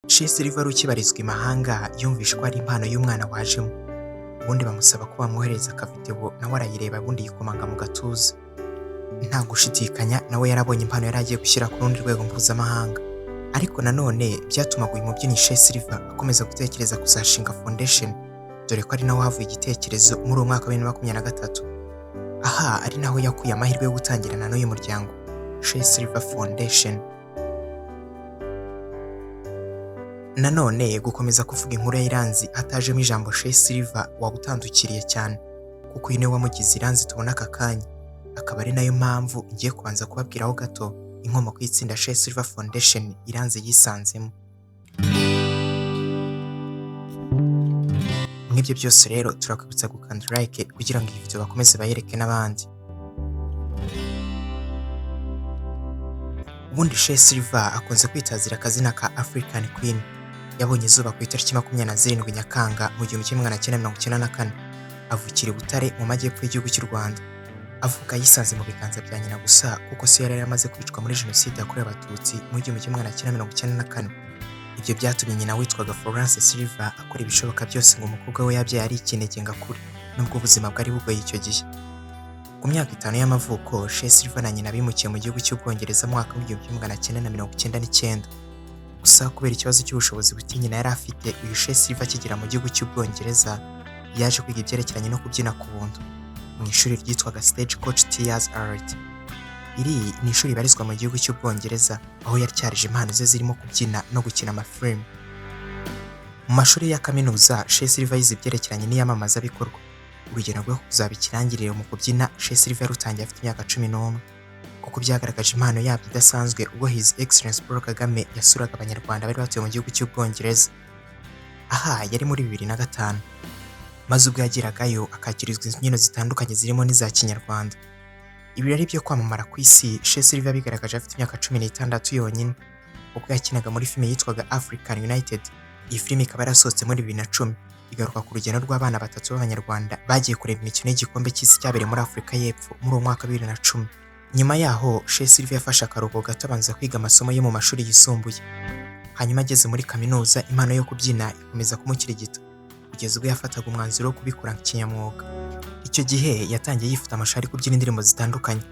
Shea Silver ukibarizwa imahanga yumvishe ko ari impano y'umwana wajemo, ubundi bamusaba ko bamuhereza akavideo nawe arayireba ubundi yikomanga mu gatuza. Nta gushidikanya nawe yarabonye impano yari agiye gushyira ku rundi rwego mpuzamahanga, ariko nanone byatumaga uyu mubyinnyi Shea Silver akomeza gutekereza kuzashinga foundation, dore ko ari naho havuye igitekerezo muri uwo mwaka wa 2023. Aha ari naho yakuye amahirwe yo gutangirana n'uyu muryango Shea Silver Foundation. Nanone gukomeza kuvuga inkuru ya Iranzi hatajemo ijambo Shea Silver wagutandukiriye cyane, kuko uyu niwe wamugize Iranzi tubona aka kanya, akaba ari nayo mpamvu ngiye kubanza kubabwiraho gato inkomoko y'itsinda Shea Silver Foundation Iranzi yisanzemo. Nk'ibyo byose rero turakwibutsa gukanda like kugira ngo iyi video bakomeze bayereke n'abandi. Ubundi Shea Silver akunze kwitazira akazina ka African Queen. Yabonye izuba ku itariki 27 Nyakanga mu 1994, avukira i Butare mu majyepfo y'igihugu cy'u Rwanda. Avuka yisanze mu biganza bya nyina gusa kuko se yari yaramaze kwicwa muri Jenoside yakorewe Abatutsi mu 1994. Ibyo byatumye nyina witwaga Florence Silver akora ibishoboka byose ngo umukobwa we yabyaye ari ikinege ngakuri, nubwo ubuzima bwari bugoye icyo gihe. Ku myaka 5 y'amavuko, Shea Silver na nyina bimukiye mu gihugu cy'Ubwongereza mu mwaka wa 1999. Gusa kubera ikibazo cy'ubushobozi buke nyina yari afite, uyu Shea Silver akigera mu gihugu cy'Ubwongereza yaje kwiga ibyerekeranye no kubyina ku buntu mu ishuri ryitwaga Stagecoach Theatre Art. Iri ni ishuri barizwa mu gihugu cy'Ubwongereza, aho yacyarije impano ze zirimo kubyina no gukina amafilm. Mu mashuri ya kaminuza, Shea Silver yize ibyerekeranye n'iyamamazabikorwa. Urugero rwo kuzaba ikirangirire mu kubyina, Shea Silver yarutangiye afite imyaka 11, kuko byagaragaje impano yabyo idasanzwe ubwo His Excellency Paul Kagame yasuraga abanyarwanda bari batuye mu gihugu cy'Ubwongereza. Aha yari muri 2005, maze ubwo yagiragayo akakirizwa imbyino zitandukanye zirimo n'iza Kinyarwanda. Ibirori byo kwamamara ku isi, Shea Silver bigaragaje afite imyaka 16 yonyine, ubwo yakinaga muri filime yitwaga African United. Iyi filime ikaba yarasohotse muri 2010, igaruka ku rugendo rw'abana batatu b'abanyarwanda bagiye kureba imikino y'igikombe cy'isi cyabereye muri Afurika y'Epfo muri uwo mwaka wa 2010. Nyuma yaho Shea Silver yafashe akaruhuko gato abanza kwiga amasomo yo mu mashuri yisumbuye. Hanyuma ageze muri kaminuza, impano yo kubyina ikomeza kumukirigita kugeza ubwo yafataga umwanzuro wo kubikora kinyamwuga. Icyo gihe yatangiye yifuta amashuri kubyina indirimbo zitandukanye,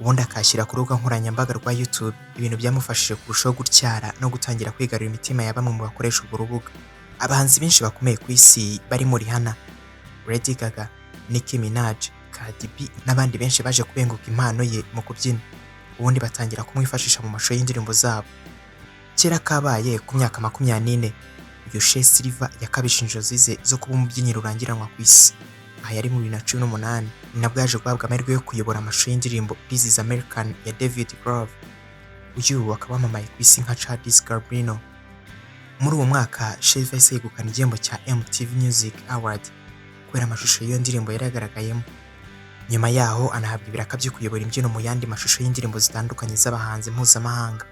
ubundi akashyira ku rubuga nkoranyambaga rwa YouTube. Ibintu byamufashije kurushaho gutyara no gutangira kwigarurira imitima ya bamwe mu bakoresha urwo rubuga. Abahanzi benshi bakomeye ku isi barimo Rihanna, Lady Gaga, Nicki Minaj, Cardi B n'abandi benshi baje kubenguka impano ye mu kubyina, ubundi batangira kumwifashisha mu mashusho y'indirimbo zabo. Kera kabaye ku myaka 24, uyu Shea Silver yakabishe inzozi ze zo kuba umubyinnyi rurangiranwa ku isi. Aha yari mu 2018, nabwo yaje guhabwa amahirwe yo kuyobora amashusho y'indirimbo This is American ya David Grove. Uyu akaba wamamaye ku isi nka Childish Gambino. Muri uwo mwaka Shea yahise yegukana igihembo cya MTV Music Award kubera amashusho y'iyo ndirimbo yari yagaragayemo. Nyuma yaho anahabwa ibiraka byo kuyobora imbyino mu yandi mashusho y'indirimbo zitandukanye z'abahanzi mpuzamahanga.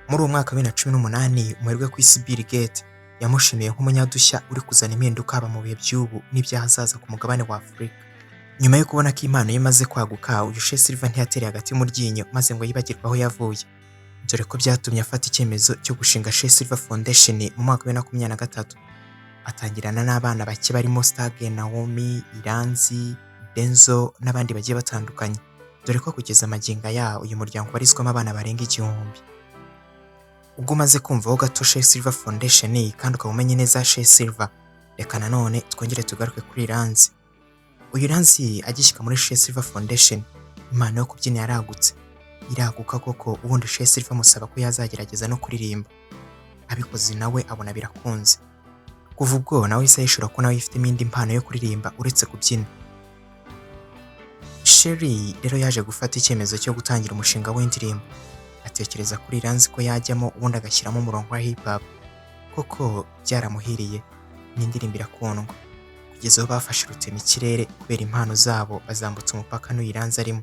Muri uwo mwaka wa 2018, umuherwe ku isi Bill Gates yamushimiye nk'umunyadushya uri kuzana impinduka haba mu bihe by'ubu n'ibyahazaza ku mugabane wa Afurika. Nyuma yo kubona ko impano ye imaze kwaguka, uyu Shea Silver ntiyatereye hagati mu ryinyo maze ngo yibagirwe aho yavuye, dore ko byatumye afata icyemezo cyo gushinga Shea Silver Foundation mu mwaka wa 2023. Atangirana n'abana bake barimo Stage, Naomi, Iranzi, Denzo n'abandi bagiye batandukanye, dore ko kugeza amagingo ya uyu muryango barizwamo abana barenga 1000. Ubwo umaze kumvaho gato Shea Silver Foundation kandi ukaba umenye neza Shea Silver, reka nanone twongere tugaruke kuri Iranzi. Uyu Iranzi agishyika muri Shea Silver Foundation, impano yo kubyina yaragutse, iraguka koko. Ubundi Shea Silver amusaba ko yazagerageza no kuririmba, abikoze nawe abona birakunze. Kuva ubwo nawe yahise yishura ko nawe yifitemo indi mpano yo kuririmba uretse kubyina. Shea rero yaje gufata icyemezo cyo gutangira umushinga w'indirimbo. Atekereza kuri Iranzi ko yajyamo ubundi agashyiramo umurongo wa hip hop, koko byaramuhiriye n'indirimbo irakundwa kugeza aho bafashe rutema ikirere kubera impano zabo, bazambutsa umupaka n'uyu Iranzi arimo.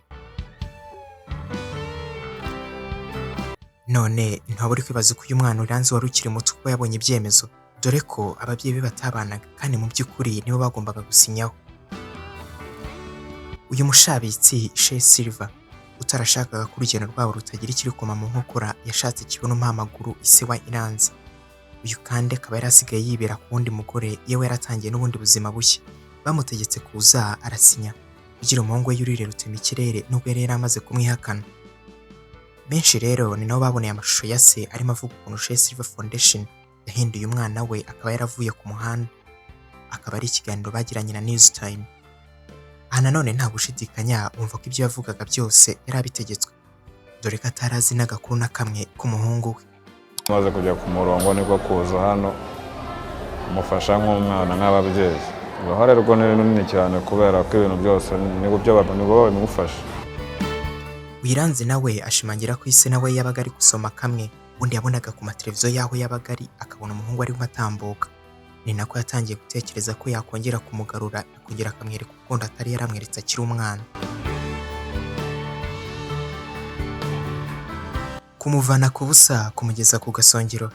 None ntabwo uri kwibaza ko uyu mwana Iranzi wari ukiri muto ko yabonye ibyemezo, dore ko ababyeyi be batabanaga kandi mu by'ukuri nibo bagombaga gusinyaho. Uyu mushabitsi Shea Silver utarashakaga ko urugendo rwabo rutagira ikirikoma mu nkokora, yashatse ikibuno mpamaguru ise wa Iranzi. Uyu kandi akaba yari asigaye yibera ku wundi mugore yewe yaratangiye n'ubundi buzima bushya. Bamutegetse kuza arasinya kugira umuhungu we yurire rutema ikirere nubwo yari yaramaze kumwihakana. Benshi rero ni nabo baboneye amashusho ya se arimo avuga ukuntu Shea Silver Foundation yahinduye umwana we akaba yaravuye ku muhanda. Akaba ari ikiganiro bagiranye na News Time. Aha nanone nta gushidikanya wumva ko ibyo yavugaga byose yari abitegetswe, dore ko atarazi n'agakuru na kamwe k'umuhungu we. Maze kujya ku murongo nibwo kuza hano umufasha nk'umwana nk'ababyeyi. Uruhare rwo ni runini cyane kubera ko ibintu byose nibwo babimufasha. Uyiranze nawe ashimangira ko ise nawe yabaga ari gusoma kamwe, ubundi yabonaga ku mateleviziyo yaho yabaga ari akabona umuhungu arimo atambuka. Ni nako yatangiye gutekereza ko yakongera kumugarura akongera akamwereka urukundo atari yaramweretse akiri umwana. Kumuvana ku busa kumugeza ku gasongero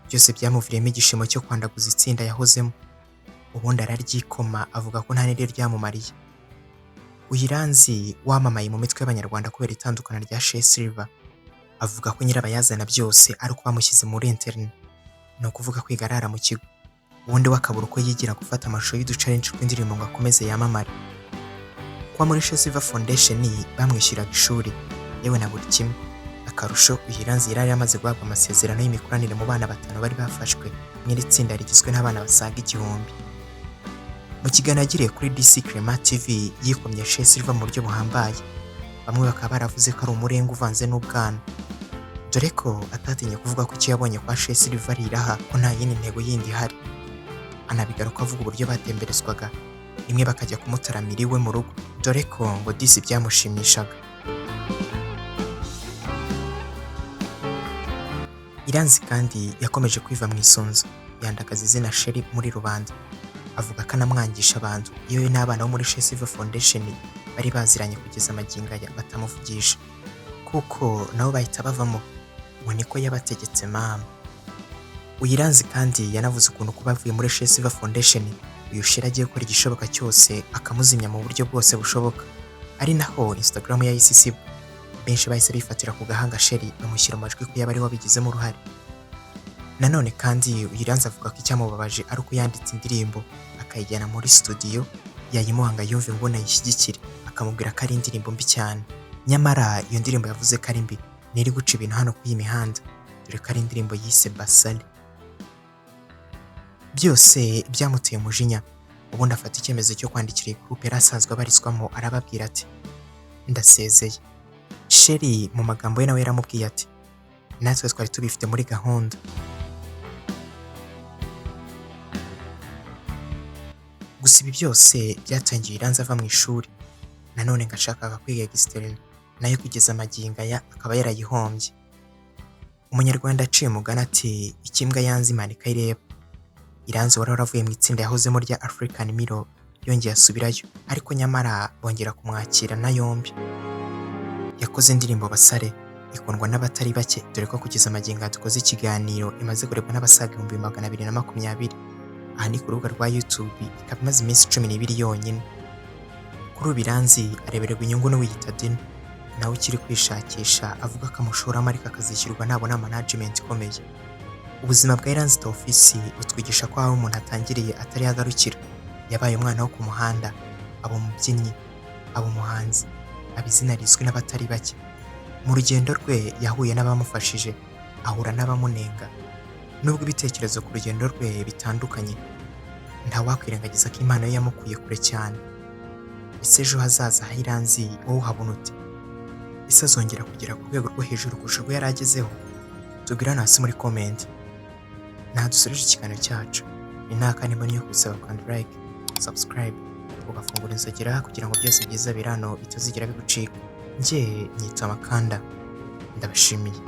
byose byamuviriyemo igishimo cyo kwandaguza itsinda yahozemo. Ubundi araryikoma avuga ko nta n'iryo ryamumariye. Uyiranzi wamamaye mu mitwe y'Abanyarwanda kubera itandukana rya Shea Silver avuga ko nyirabayazana byose ari uko bamushyize muri interne, ni ukuvuga kwiga arara mu kigo. Ubundi we akabura uko yigira gufata amashusho y'uduchallenge tw'indirimbo ngo akomeze yamamare. Kuba muri Shea Silver Foundation bamwishyuraga ishuri yewe na buri kimwe. Akarusho Uyiranzi yari yamaze guhabwa amasezerano y'imikoranire mu bana 5 bari bafashwe mw'iri tsinda rigizwe n'abana basaga 1000. Mu kiganiro yagiriye kuri DC Crema TV yikomye Shea Silver mu buryo buhambaye. Bamwe bakaba baravuze ko ari umurenga uvanze n'ubwana, dore ko atatinye kuvuga ko icyo yabonye kwa Shea Silver ari iraha ko nta yindi ntego yindi ihari. Anabigaruka avuga uburyo batemberezwaga rimwe bakajya kumutaramira iwe mu rugo, dore ko ngo disi byamushimishaga. Iranzi kandi yakomeje kwiva mu isunzu, yandagaza izina Sheri muri rubanda. Avuga ko anamwangisha abantu yewe n'abana bo muri Shea Silver Foundation bari baziranye kugeza magingo aya batamuvugisha, kuko nabo bahita bavamo. Ubu niko yabategetse mama. Uyiranzi kandi yanavuze ukuntu kuba avuye muri Shea Silver Foundation uyu Sheri agiye gukora igishoboka cyose akamuzimya mu buryo bwose bushoboka. Ari naho Instagram ya ICC benshi bahise bifatira ku gahanga Sheri bamushyira amajwi ko yaba ari wabigizemo uruhare. Nanone kandi Uyiranzi avuga ko icyamubabaje ari uko yanditse indirimbo akayijyana muri studio yayimuhanga yumve ngo nayishyigikire, akamubwira ko ari indirimbo mbi cyane. Nyamara iyo ndirimbo yavuze ko ari mbi niri guca ibintu hano ku y'imihanda, dore ko ari indirimbo yise Basale. Byose byamuteye umujinya, ubundi afata icyemezo cyo kwandikira groupe yari asanzwe abarizwamo arababwira ati ndasezeye. Sheri mu magambo ye nawe yaramubwiye ati natwe twari tubifite muri gahunda. Gusa ibi byose byatangiye Uyiranzi ava mu ishuri, nanone ngashakaga kwiga externe nayo kugeza magingo aya akaba yarayihombye. Umunyarwanda aciye umugani ati ikimbwa yanze Imana ikayireba. Iranzi wari waravuye mu itsinda yahozemo rya African Mirror yongeye asubirayo, ariko nyamara bongera kumwakira na yombi. Yakoze indirimbo Basare ikundwa n'abatari bake, dore ko kugeza magingo dukoze ikiganiro imaze kurebwa n'abasaga 220,020. Aha ni ku rubuga rwa YouTube, ikaba imaze iminsi 12 yonyine. Kuri ubu Iranzi arebererwa inyungu n'uwiyita Dino nawe ukiri kwishakisha, avuga ko amushoramo ariko akazishyurwa nabona management ikomeye. Ubuzima bwa Iranzi Theophile butwigisha ko aho umuntu atangiriye atari yagarukira. Yabaye umwana wo ku muhanda, aba umubyinnyi, aba umuhanzi, aba izina rizwi n'abatari bake. Mu rugendo rwe yahuye n'abamufashije, ahura n'abamunenga. Nubwo ibitekerezo ku rugendo rwe bitandukanye, ntawakwirengagiza ko Imana ye yamukuye kure cyane. Ese ejo hazaza ha Iranzi wowe uhabona ute? Ese azongera kugera ku rwego rwo hejuru kurusha urwo yari agezeho? Tubwirane hasi muri comment. Dusoreje ikiganiro cyacu, ni n'akandi mbonye yo gusaba kandi like, subscribe, ugafungura inzogera kugira ngo byose byiza birano bitazigera bigucika. Njye nyita Makanda, ndabashimiye.